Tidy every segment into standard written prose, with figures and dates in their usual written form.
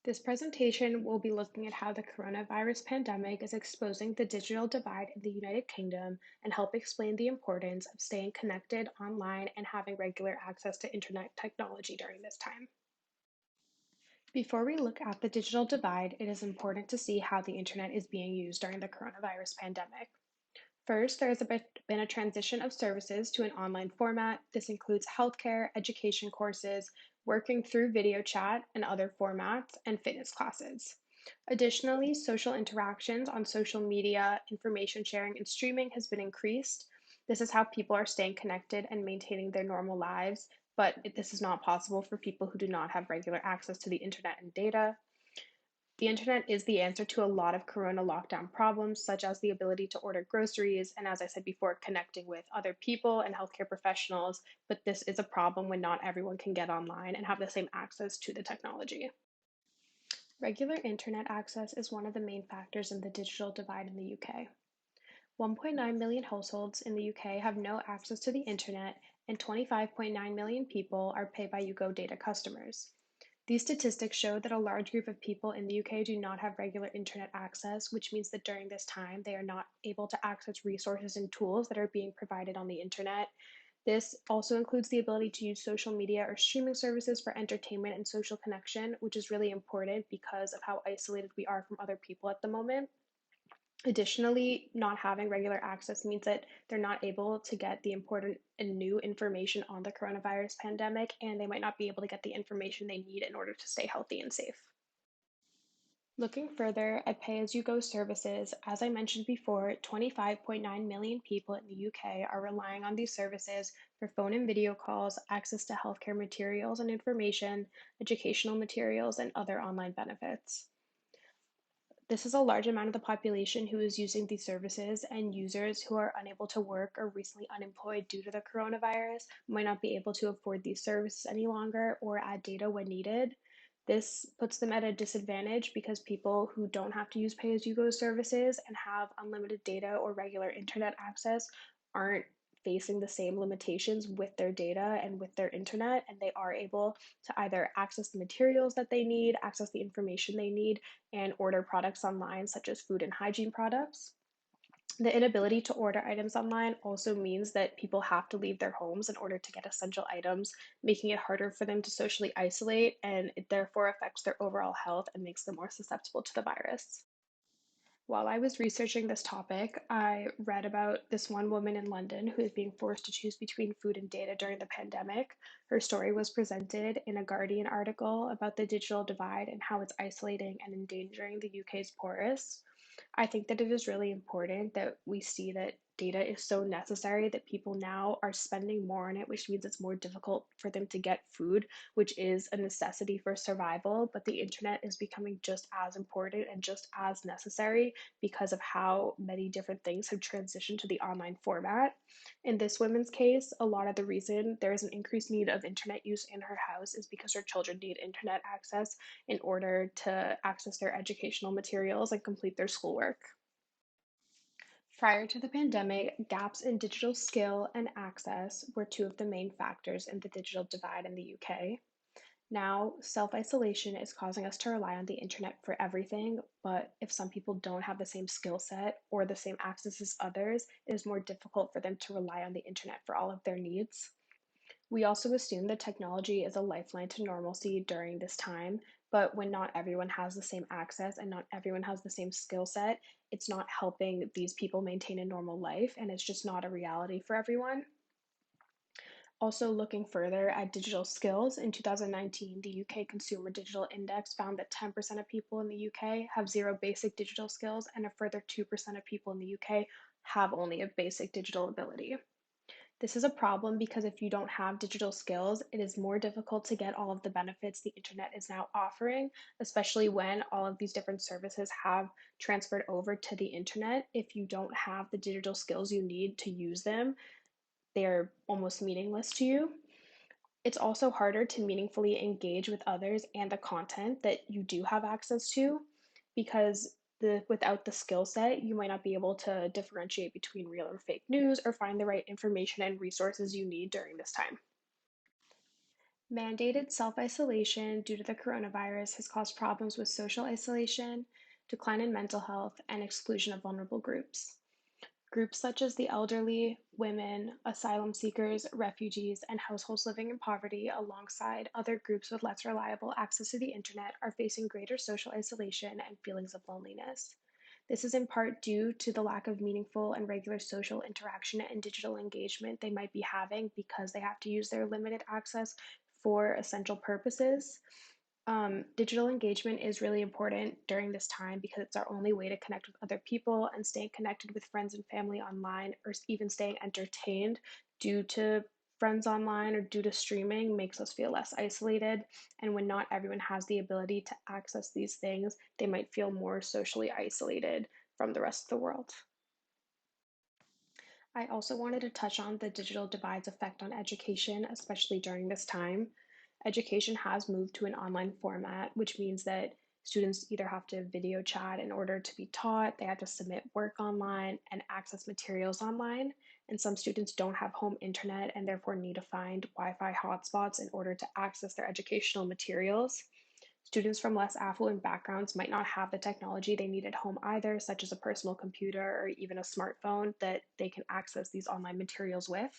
This presentation will be looking at how the coronavirus pandemic is exposing the digital divide in the United Kingdom and help explain the importance of staying connected online and having regular access to internet technology during this time. Before we look at the digital divide, it is important to see how the internet is being used during the coronavirus pandemic. First, there has been a transition of services to an online format. This includes healthcare, education courses, working through video chat and other formats, and fitness classes. Additionally, social interactions on social media, information sharing, and streaming has been increased. This is how people are staying connected and maintaining their normal lives, but this is not possible for people who do not have regular access to the internet and data. The internet is the answer to a lot of corona lockdown problems, such as the ability to order groceries and, as I said before, connecting with other people and healthcare professionals. But this is a problem when not everyone can get online and have the same access to the technology. Regular internet access is one of the main factors in the digital divide in the UK. 1.9 million households in the UK have no access to the internet, and 25.9 million people are pay by you go data customers. These statistics show that a large group of people in the UK do not have regular internet access, which means that during this time they are not able to access resources and tools that are being provided on the internet. This also includes the ability to use social media or streaming services for entertainment and social connection, which is really important because of how isolated we are from other people at the moment. Additionally, not having regular access means that they're not able to get the important and new information on the coronavirus pandemic, and they might not be able to get the information they need in order to stay healthy and safe. Looking further at pay as you go services, as I mentioned before, 25.9 million people in the UK are relying on these services for phone and video calls, access to healthcare materials and information, educational materials, and other online benefits. This is a large amount of the population who is using these services, and users who are unable to work or recently unemployed due to the coronavirus might not be able to afford these services any longer or add data when needed. This puts them at a disadvantage because people who don't have to use pay as you go services and have unlimited data or regular internet access aren't facing the same limitations with their data and with their internet, and they are able to either access the materials that they need, access the information they need, and order products online, such as food and hygiene products. The inability to order items online also means that people have to leave their homes in order to get essential items, making it harder for them to socially isolate, and it therefore affects their overall health and makes them more susceptible to the virus. While I was researching this topic, I read about this one woman in London who is being forced to choose between food and data during the pandemic. Her story was presented in a Guardian article about the digital divide and how it's isolating and endangering the UK's poorest. I think that it is really important that we see that data is so necessary that people now are spending more on it, which means it's more difficult for them to get food, which is a necessity for survival. But the internet is becoming just as important and just as necessary because of how many different things have transitioned to the online format. In this woman's case, a lot of the reason there is an increased need of internet use in her house is because her children need internet access in order to access their educational materials and complete their schoolwork. Prior to the pandemic, gaps in digital skill and access were two of the main factors in the digital divide in the UK. Now, self isolation is causing us to rely on the internet for everything, but if some people don't have the same skill set or the same access as others, it is more difficult for them to rely on the internet for all of their needs. We also assume that technology is a lifeline to normalcy during this time, but when not everyone has the same access and not everyone has the same skill set, it's not helping these people maintain a normal life, and it's just not a reality for everyone. Also, looking further at digital skills, in 2019, the UK Consumer Digital Index found that 10% of people in the UK have zero basic digital skills, and a further 2% of people in the UK have only a basic digital ability. This is a problem because if you don't have digital skills, it is more difficult to get all of the benefits the internet is now offering, especially when all of these different services have transferred over to the internet. If you don't have the digital skills you need to use them, they're almost meaningless to you. It's also harder to meaningfully engage with others and the content that you do have access to because without the skill set, you might not be able to differentiate between real or fake news or find the right information and resources you need during this time. Mandated self-isolation due to the coronavirus has caused problems with social isolation, decline in mental health, and exclusion of vulnerable groups. Groups such as the elderly, women, asylum seekers, refugees, and households living in poverty, alongside other groups with less reliable access to the internet, are facing greater social isolation and feelings of loneliness. This is in part due to the lack of meaningful and regular social interaction and digital engagement they might be having because they have to use their limited access for essential purposes. Digital engagement is really important during this time because it's our only way to connect with other people, and staying connected with friends and family online, or even staying entertained due to friends online or due to streaming, makes us feel less isolated. And when not everyone has the ability to access these things, they might feel more socially isolated from the rest of the world. I also wanted to touch on the digital divide's effect on education, especially during this time. Education has moved to an online format, which means that students either have to video chat in order to be taught, they have to submit work online, and access materials online. And some students don't have home internet and therefore need to find Wi Fi hotspots in order to access their educational materials. Students from less affluent backgrounds might not have the technology they need at home either, such as a personal computer or even a smartphone that they can access these online materials with.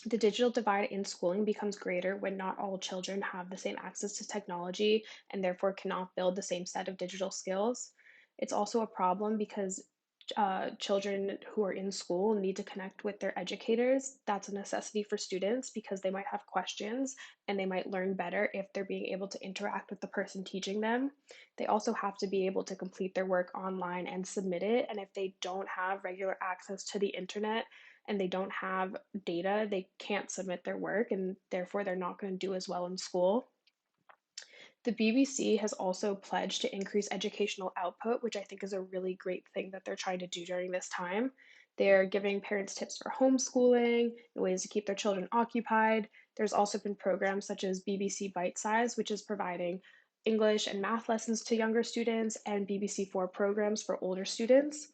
The digital divide in schooling becomes greater when not all children have the same access to technology and therefore cannot build the same set of digital skills. It's also a problem because children who are in school need to connect with their educators. That's a necessity for students because they might have questions and they might learn better if they're being able to interact with the person teaching them. They also have to be able to complete their work online and submit it. And if they don't have regular access to the internet and they don't have data, they can't submit their work and therefore they're not going to do as well in school. The BBC has also pledged to increase educational output, which I think is a really great thing that they're trying to do during this time. They're giving parents tips for homeschooling and ways to keep their children occupied. There's also been programs such as BBC Bite Size, which is providing English and math lessons to younger students, and BBC4 programs for older students.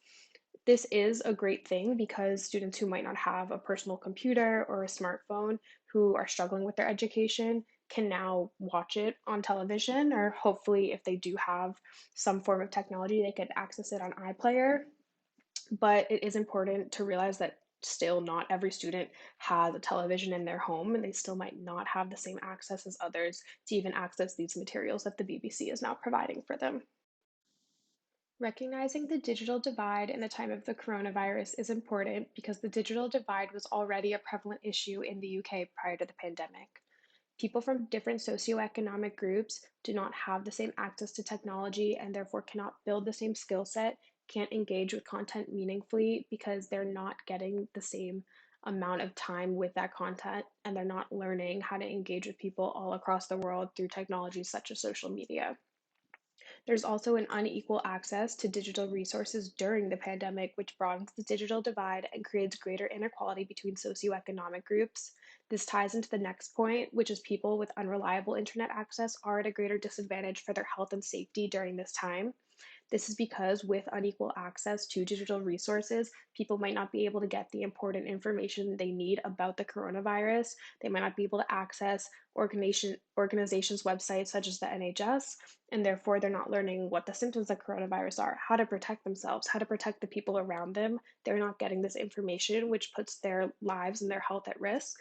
This is a great thing because students who might not have a personal computer or a smartphone who are struggling with their education can now watch it on television, or hopefully, if they do have some form of technology, they could access it on iPlayer. But it is important to realize that still not every student has a television in their home, and they still might not have the same access as others to even access these materials that the BBC is now providing for them. Recognizing the digital divide in the time of the coronavirus is important because the digital divide was already a prevalent issue in the UK prior to the pandemic. People from different socioeconomic groups do not have the same access to technology and therefore cannot build the same skill set, can't engage with content meaningfully because they're not getting the same amount of time with that content, and they're not learning how to engage with people all across the world through technologies such as social media. There's also an unequal access to digital resources during the pandemic, which broadens the digital divide and creates greater inequality between socioeconomic groups. This ties into the next point, which is people with unreliable internet access are at a greater disadvantage for their health and safety during this time. This is because with unequal access to digital resources, people might not be able to get the important information they need about the coronavirus. They might not be able to access organizations' websites such as the NHS, and therefore they're not learning what the symptoms of coronavirus are, how to protect themselves, how to protect the people around them. They're not getting this information, which puts their lives and their health at risk.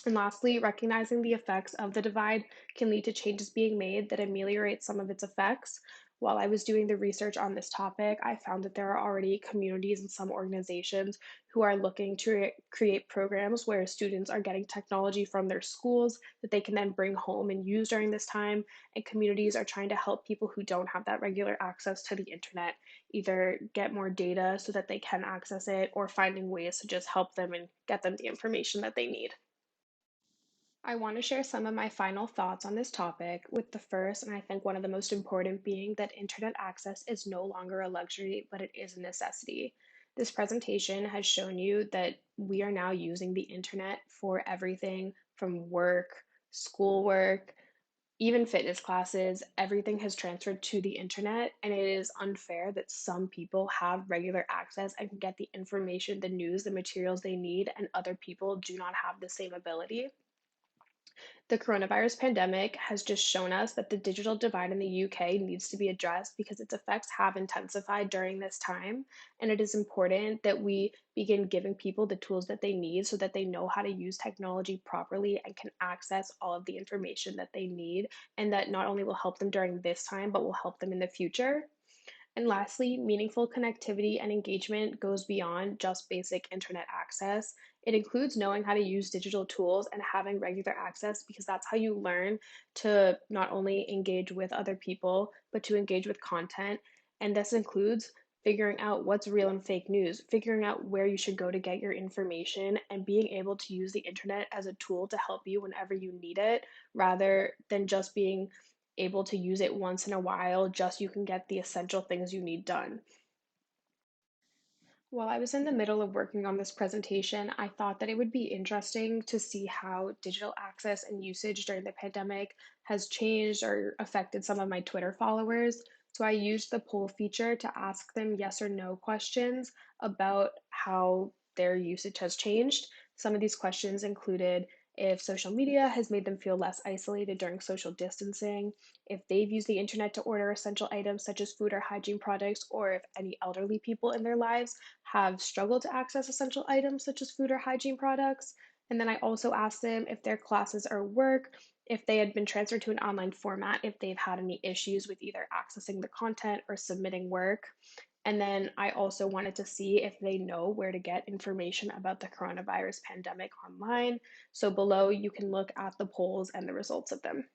And lastly, recognizing the effects of the divide can lead to changes being made that ameliorate some of its effects. While I was doing the research on this topic, I found that there are already communities and some organizations who are looking to create programs where students are getting technology from their schools that they can then bring home and use during this time. And communities are trying to help people who don't have that regular access to the internet either get more data so that they can access it, or finding ways to just help them and get them the information that they need. I want to share some of my final thoughts on this topic, with the first, and I think one of the most important, being that internet access is no longer a luxury, but it is a necessity. This presentation has shown you that we are now using the internet for everything from work, schoolwork, even fitness classes. Everything has transferred to the internet, and it is unfair that some people have regular access and can get the information, the news, the materials they need, and other people do not have the same ability. The coronavirus pandemic has just shown us that the digital divide in the UK needs to be addressed because its effects have intensified during this time. And it is important that we begin giving people the tools that they need so that they know how to use technology properly and can access all of the information that they need. And that not only will help them during this time, but will help them in the future. And lastly, meaningful connectivity and engagement goes beyond just basic internet access. It includes knowing how to use digital tools and having regular access because that's how you learn to not only engage with other people, but to engage with content. And this includes figuring out what's real and fake news, figuring out where you should go to get your information, and being able to use the internet as a tool to help you whenever you need it, rather than just being able to use it once in a while just so you can get the essential things you need done. While I was in the middle of working on this presentation, I thought that it would be interesting to see how digital access and usage during the pandemic has changed or affected some of my Twitter followers. So I used the poll feature to ask them yes or no questions about how their usage has changed. Some of these questions included if social media has made them feel less isolated during social distancing, if they've used the internet to order essential items such as food or hygiene products, or if any elderly people in their lives have struggled to access essential items such as food or hygiene products. And then I also asked them if their classes or work, if they had been transferred to an online format, if they've had any issues with either accessing the content or submitting work. And then I also wanted to see if they know where to get information about the coronavirus pandemic online. So below, you can look at the polls and the results of them.